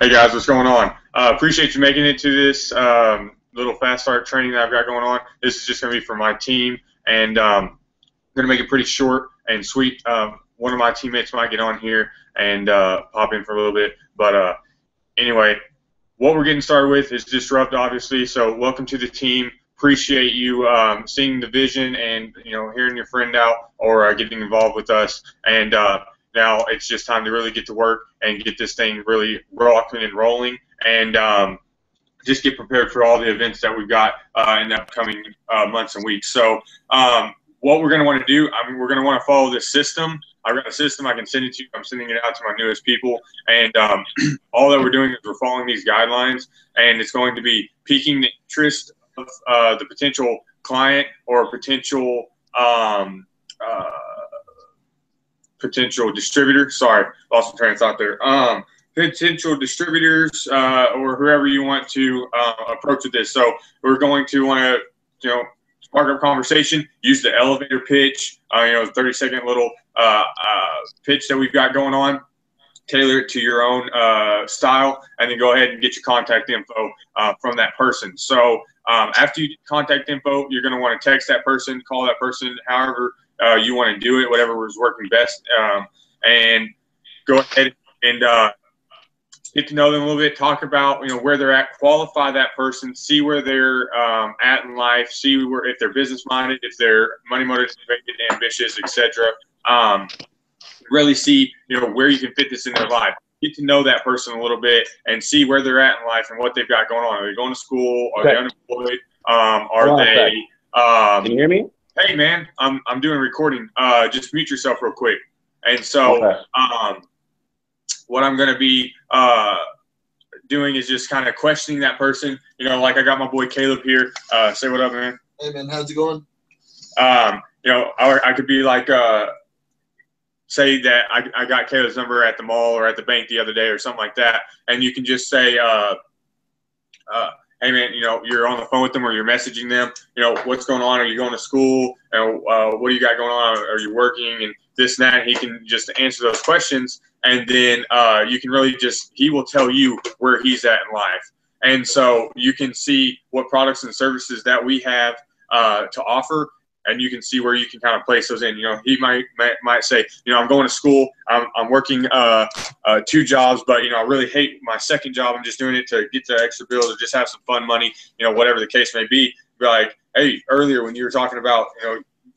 Hey guys, what's going on? Appreciate you making it to this little fast start training that I've got going on. This is just going to be for my team, and I'm going to make it pretty short and sweet. One of my teammates might get on here and pop in for a little bit, but anyway, what we're getting started with is Disrupt, obviously. So welcome to the team. Appreciate you seeing the vision and hearing your friend out or getting involved with us. And now it's just time to really get to work and get this thing really rocking and rolling, and just get prepared for all the events that we've got in the upcoming months and weeks. So what we're going to want to do, we're going to want to follow this system. I've got a system I can send it to you. I'm sending it out to my newest people, and all that we're doing is we're following these guidelines, and it's going to be piquing the interest of the potential client or potential potential distributor. Sorry, lost my train of thought there. Potential distributors or whoever you want to approach with this. So we're going to want to, spark up conversation, use the elevator pitch, 30-second little pitch that we've got going on, tailor it to your own style, and then go ahead and get your contact info from that person. So after you get contact info, you're going to want to text that person, call that person, however you want to do it, whatever was working best, and go ahead and get to know them a little bit, talk about where they're at, qualify that person, see where they're at in life, see if they're business minded, if they're money motivated, ambitious, etc. Really see where you can fit this in their life. Get to know that person a little bit and see where they're at in life and what they've got going on. Are they going to school? Are they unemployed? Are they? Can you hear me? Hey man, I'm doing recording. Just mute yourself real quick. And so what I'm going to be doing is just kind of questioning that person. Like I got my boy Caleb here. Say what up, man. Hey man, how's it going? I could be like, say that I got Caleb's number at the mall or at the bank the other day or something like that, and you can just say, hey man, you're on the phone with them or you're messaging them, what's going on? Are you going to school? What do you got going on? Are you working? And this and that. And he can just answer those questions, and then you can really he will tell you where he's at in life. And so you can see what products and services that we have to offer, and you can see where you can kind of place those in. He might say, I'm going to school, I'm working 2 jobs, but I really hate my second job. I'm just doing it to get the extra bill, to just have some fun money, whatever the case may be. Be like, hey, earlier when you were talking about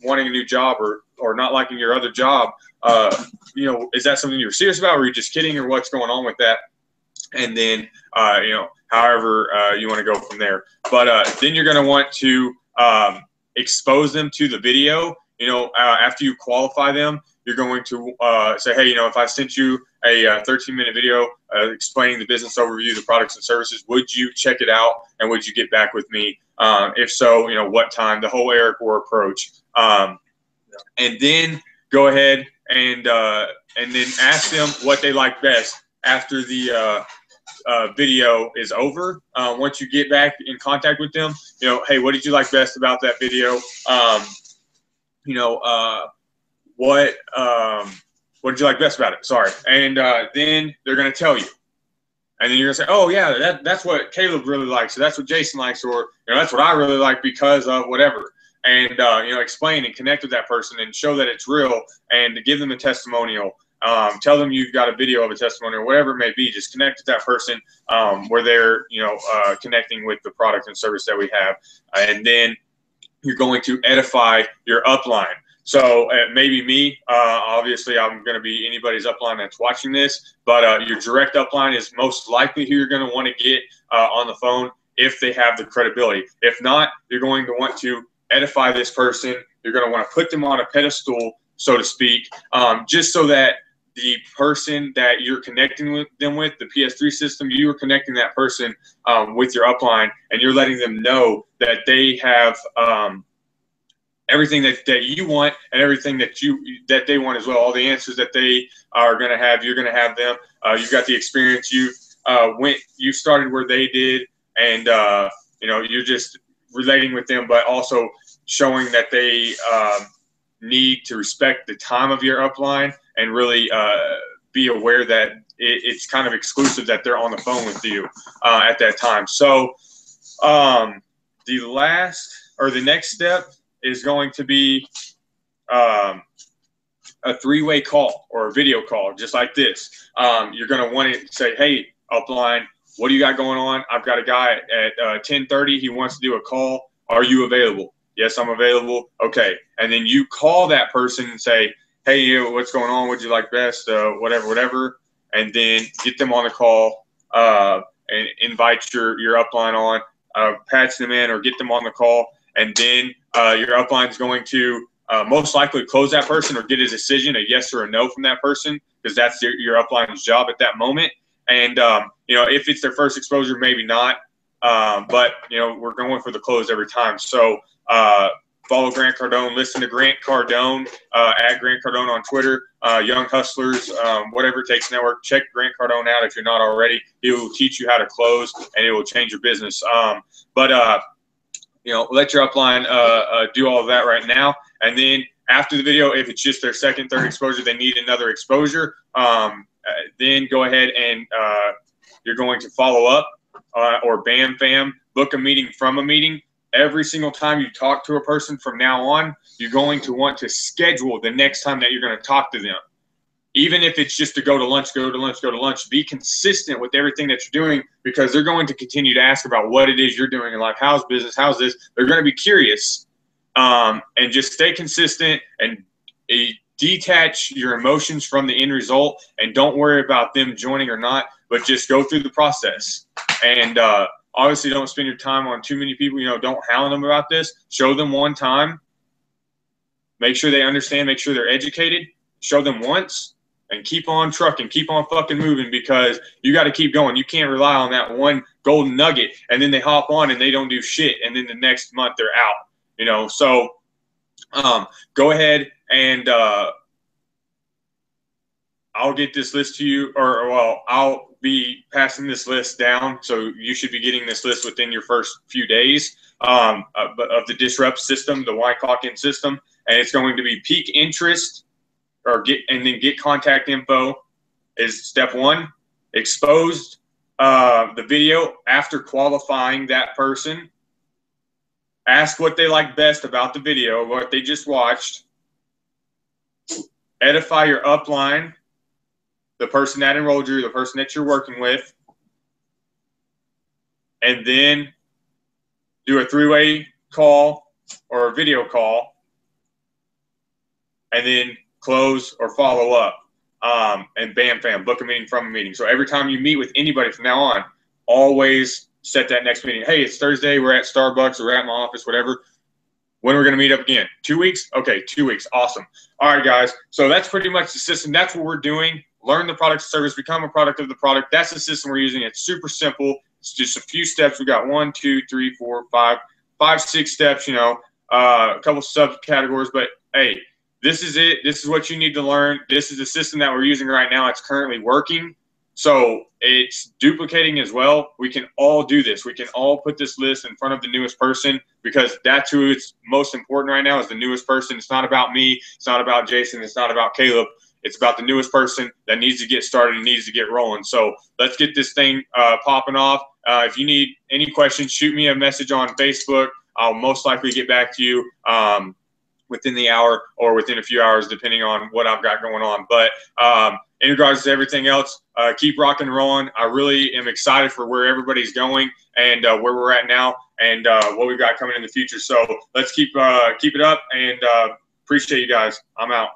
wanting a new job or not liking your other job, is that something you were serious about, or are you just kidding, or what's going on with that? And then however you want to go from there. But then you're going to want to expose them to the video. After you qualify them, you're going to say, hey, if I sent you a 13-minute video explaining the business overview, the products and services, would you check it out and would you get back with me? If so, what time? The whole Eric War approach. And then go ahead and then ask them what they like best after the video is over. Once you get back in contact with them, hey, what did you like best about that video? What did you like best about it? Sorry. And then they're going to tell you. And then you're going to say, oh, yeah, that's what Caleb really likes. So that's what Jason likes, or that's what I really like because of whatever. And, explain and connect with that person and show that it's real, and to give them a testimonial. Tell them you've got a video of a testimonial, whatever it may be. Just connect with that person where they're, connecting with the product and service that we have. And then you're going to edify your upline. So maybe me, obviously I'm going to be anybody's upline that's watching this, but your direct upline is most likely who you're going to want to get on the phone if they have the credibility. If not, you're going to want to edify this person. You're going to want to put them on a pedestal, so to speak, just so that the person that you're connecting with the PS3 system, you are connecting that person with your upline, and you're letting them know that they have everything that you want and everything that they want as well. All the answers that they are going to have, you're going to have them. You've got the experience. You started where they did, and you're just relating with them, but also showing that they need to respect the time of your upline and really be aware that it's kind of exclusive that they're on the phone with you at that time. So the next step is going to be a three-way call or a video call, just like this. You're going to want to say, hey, upline, what do you got going on? I've got a guy at 10:30. He wants to do a call. Are you available? Yes, I'm available. Okay. And then you call that person and say, hey, what's going on? Would you like best? Whatever. And then get them on the call and invite your upline on, patch them in or get them on the call. And then your upline is going to most likely close that person or get a decision, a yes or a no from that person, because that's your upline's job at that moment. And, if it's their first exposure, maybe not. But, we're going for the close every time. So follow Grant Cardone, listen to Grant Cardone, at Grant Cardone on Twitter, Young Hustlers, whatever it takes network. Check Grant Cardone out if you're not already. He will teach you how to close, and it will change your business. Let your upline do all of that right now. And then after the video, if it's just their second, third exposure, they need another exposure, then go ahead and you're going to follow up or bam, fam, book a meeting from a meeting. Every single time you talk to a person from now on, you're going to want to schedule the next time that you're going to talk to them. Even if it's just to go to lunch, be consistent with everything that you're doing, because they're going to continue to ask about what it is you're doing in life. How's business? How's this? They're going to be curious. And just stay consistent and detach your emotions from the end result, and don't worry about them joining or not, but just go through the process. And obviously don't spend your time on too many people. Don't hound them about this. Show them one time. Make sure they understand. Make sure they're educated. Show them once. And keep on trucking, keep on fucking moving, because you got to keep going. You can't rely on that one golden nugget and then they hop on and they don't do shit, and then the next month they're out. So go ahead and I'll get this list to you, I'll be passing this list down, so you should be getting this list within your first few days of the Disrupt system, the YclockN system, and it's going to be peak interest. Get contact info is step one. Exposed the video after qualifying that person. Ask what they like best about the video, what they just watched. Edify your upline, the person that enrolled you, the person that you're working with. And then do a three-way call or a video call. And then close or follow up, and bam, fam, book a meeting from a meeting. So every time you meet with anybody from now on, always set that next meeting. Hey, it's Thursday. We're at Starbucks or we're at my office, whatever. When are we going to meet up again? 2 weeks? Okay, 2 weeks. Awesome. All right, guys. So that's pretty much the system. That's what we're doing. Learn the product service, become a product of the product. That's the system we're using. It's super simple. It's just a few steps. We got 1, 2, 3, 4, 5, 6 steps, a couple subcategories, but hey, this is it. This is what you need to learn. This is the system that we're using right now. It's currently working. So it's duplicating as well. We can all do this. We can all put this list in front of the newest person, because that's who it's most important right now, is the newest person. It's not about me. It's not about Jason. It's not about Caleb. It's about the newest person that needs to get started and needs to get rolling. So let's get this thing popping off. If you need any questions, shoot me a message on Facebook. I'll most likely get back to you within the hour or within a few hours, depending on what I've got going on. But in regards to everything else, keep rocking and rolling. I really am excited for where everybody's going and where we're at now and what we've got coming in the future. So let's keep it up, and appreciate you guys. I'm out.